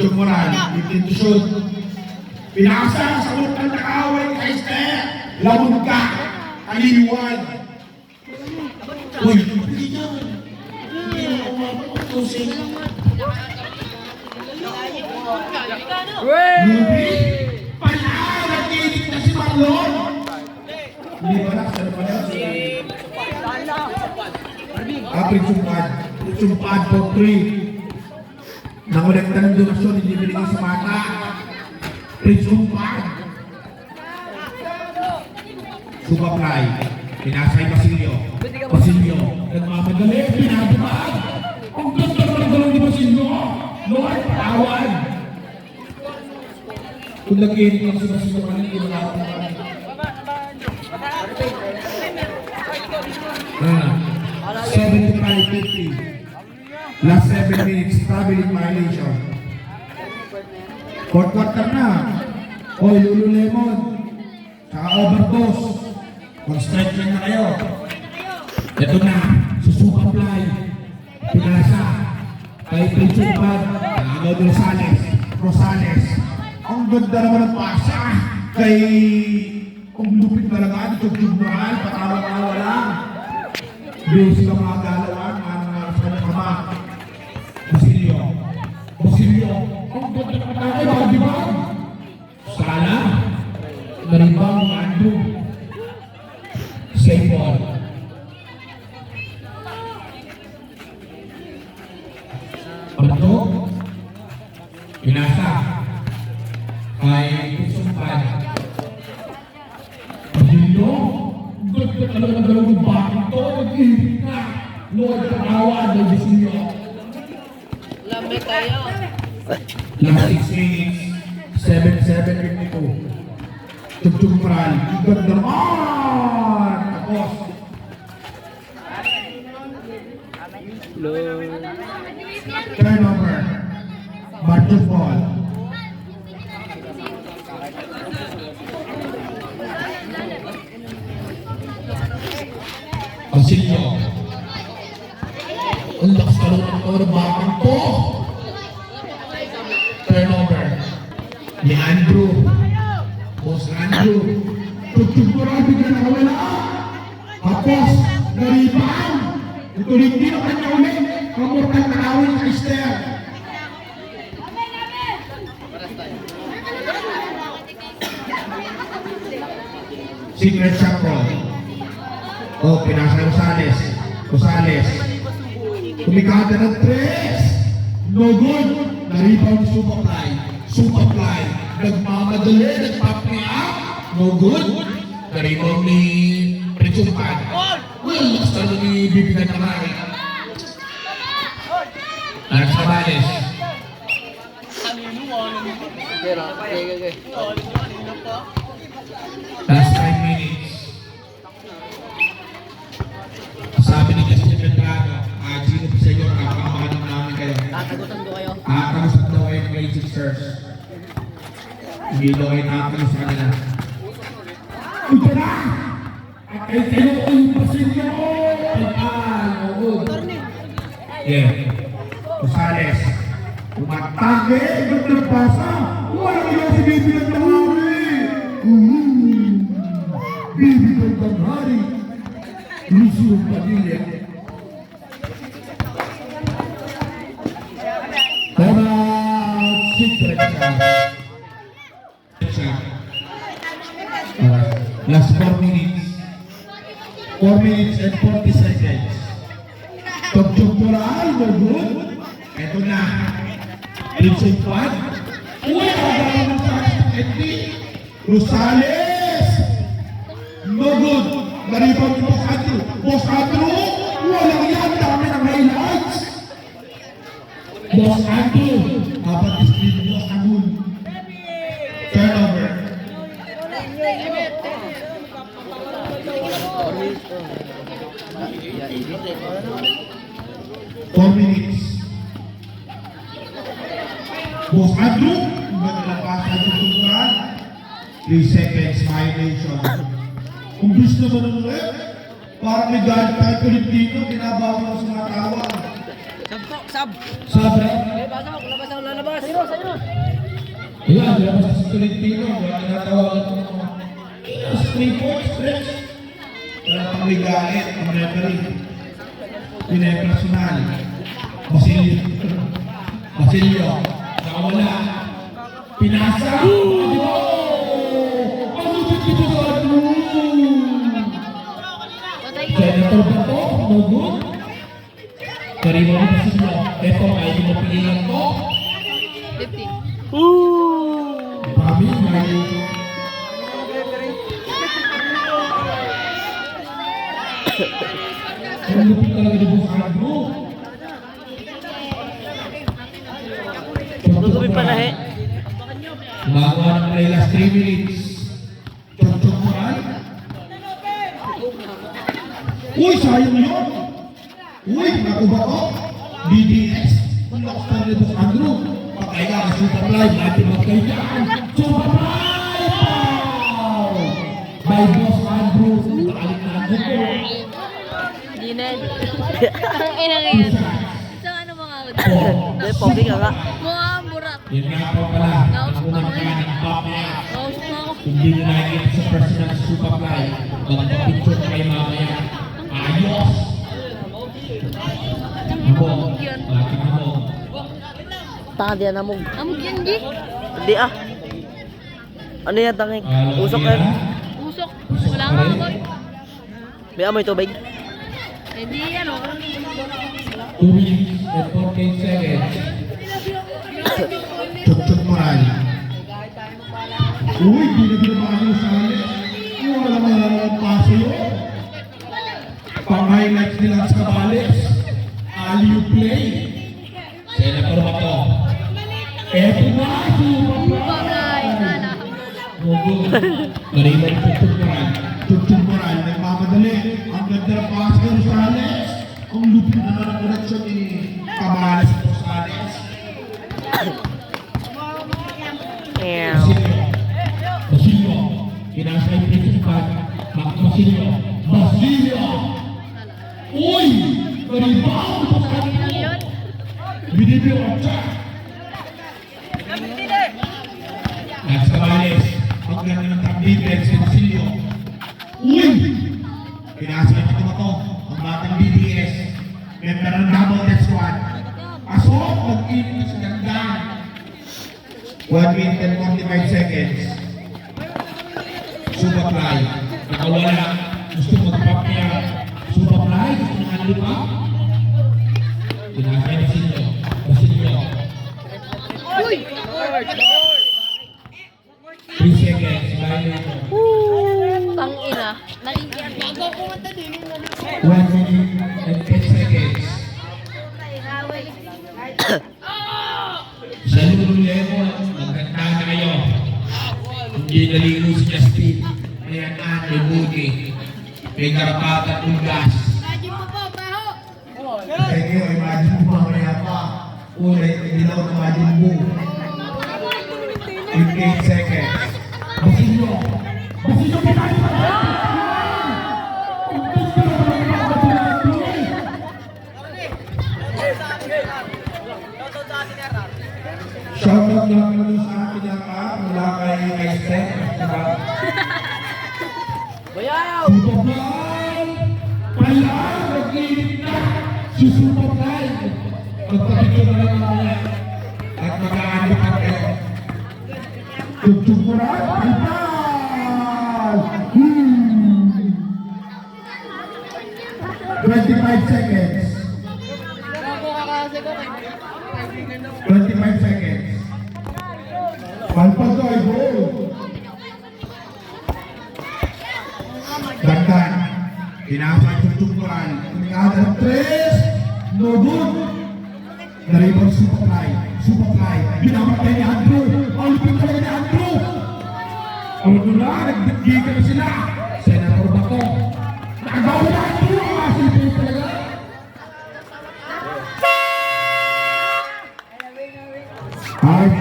Picture moral, intentusyon. Pinasa sa loob ng nakaway kay Esther. Lamun ka, kaliliwan. Uy, hindi yan. Hindi yan ako mapapatusin. Lubi, panahal at inig na si Marlon. Hindi ba na? Saan pa na? Pritsumpan po 3. Nakolekta ng donasyon, hindi binigay sa mata. Pritsumpan. Subaplay. Pinasay Basilio. Basilio. Nagmamadali. Pinababag. Ang ganda ng dalawang ni Basilio. Lord, patawan. Kung nag-iinit lang si Basilio kanina, hindi wala akong parang. 75-50. Last 7 minutes, traveling violation. Fourth quarter na. Oy, Lululemon. Saka overdose. Mag-stretching na kayo. Ito na, susupaplay. Pinasa. Kay Principal. Agad Rosales. Ang ganda naman ng pasa. Kay... Ang lupit talaga. Tugtog mahal. Patawa-tawa lang. Basic ang mga galawan. Mga sa kanya kama. Basilio. Ang ganda naman tayo. Baka di ba? Sala. Naribang Andrew. Safe ball. Pagto. Pinasa. Kay Sumpan. Pagdito. Ganda talaga ng dalawang bakit to. Nag-iibig na. Lord, patawa. May Basilio. Lambe tayo. Last 6 minutes. 7-7-52. Tugtog Pral. Ganda naman. Tapos. Turnover. Marching ball. Basilio. Ang lakas ka rin ang mga bakang to. Turnover. Ni Andrew. Boss Andrew. Tugtog Pral. Bigyan na kawala. Tapos. Naribang. Ito rin din ang kanya ulit. Kamurkan na awin kay Esther. Secret shot ball. Oh, pinasa Rosales. Kumikada ng 3. No good. Naribaw ni Supaplay. Nagmamadali. Nagpapiak. No good. Naribaw ni Pritsumpan. Well, basta nung ibibigay na rin. Sabales. Last 5 minutes. Sabi ni Justin Pedrano, Gino Pisayor, kapakamanong namin kayo. Tatagutan ko kayo. Kakamusta daw kayo ng Raging Stars. Hindi daw kayo nakakamusta sa kanila. Ito na! Ay, kayo ko yung Basilio! Yeah. Rosales. Umatake! Ba't nagpasa? Wala kaya si Bibi ng Tanghari! Bibi ng Tanghari! Lucio Padilla. Tara! Secret shot. Last 4 minutes. 4 minutes and 40 seconds. Tugtog Moral, no good. Ito na. Principal. Uy, kagaya ng Sakti. Rosales. No good. Naribang ni Boss Andrew. Walang yan. Dami ng highlights. Boss Andrew. Dapat isipin Boss Andrew. Turnover. 4 minutes. Boss Andrew, maglalapasa ng tuturan. 3 seconds violation. Kung gusto mo nung ulit, parang may galit tayo ulit dito, binabawa mo sa mga tawa. Sab. Sabi. Labas ako, lalabas. Ayan, labas sa Tolentino. Wala tinatawagan ng mga straight point, stretch. Wala pang may galit, ang referee. Pinepersonal. Basilio. Nakawala. Pinasa. Ano dito sa ano? Senator Bato, no good. Karima mo Basilio. Ito, ay di mo pilihan ko. 50. Mami, may... Ang lupit talaga di Boss Andrew. Gugupin pa na he. Gumagawa ng play last 3 minutes. Chok-chok mo ay. Uy, sayang yun. Uy, naku ba ko? DDS. Ang lakas pa rin Boss Andrew. Patay ka ka super live. Mati magkay dyan. Super live! By Boss Andrew. Nakalik na ako po. Dined. Ang inang yan. Sa ano mga Dahil pogi ka nga. mga burak. Yun nga po pala. Ang unang ka ng pop niya. Kausap na ako. Hindi nyo nakikita sa personal Superfly. Magpapicture kayo mamaya. Ayos! Amo. Laking amo. Tanga diyan na mong. Amog yan, G. Hindi ah. Ano yan tanging? Usok yan. Usok. Wala nga ako. May amoy tubig. Eh di ano. 2 minutes and 14 seconds. Chok-chok moral. Uy, di na ginabahan yung sali. Wala mga paso yun. Pang-highlights nila sa kabales. Alley play. Senator Bato. Eto na, Pagay. Nala. Nariman Chok-chok moral. Chok-chok moral. Nagmamadali. Ang ganda ng pass ng Rosales. Ang lupit na ng connection ni Kabales sa Rosales. Basilio. Kinasa yung principal. Basilio. Basilio. Uy! Rebound! Lang yun. Binibyo ang check. At sa Kabales. Ang ganda ng top defense ni Basilio. Uy! Kinasa yung ito. Ang batang BDS. Member ng double death squad. Pasok! Mag-init sa ganda. 1 minute and 45 seconds. Superfly. Nakawala. Gusto mag-pop niya. Superfly. Gusto nang pa. Tinasay Basilio. Basilio. Uy! 3 seconds. Violator. Tang ina. Nakikiyan. Bago pumunta din. 1 minute and 10 seconds. Sa lulong level, magkanta na kayo. Hindi naligo si Justin. Ayan na, may buti. May karapatan ulgas. Kaya kayo, imagine mo mamaya pa. Ulay, hindi daw na imagine mo. 15 seconds. Basilio! Basilio, pinay pa! Shoutout lang naman sa akin yata mula kay Steph. Bayaw! Superfly! Pala! Nag-iinit na! Si Superfly! Magpapicture na lang mamaya. At mag-aani pa kayo. Tugtog mo na! Pagpal! 25 seconds. 25 seconds. Palpag ko ay goal. Dagdag. Pinasa yung tugturan. Kumingada ng 3. No good. Naribang Superfly. Superfly. Binamatay ni Andrew. Ang lupit talaga ni Andrew. Ang wala. Nagdagdigan na sila. Senator Bato. Nakagawa na Andrew. Ang asilipin talaga. Ay.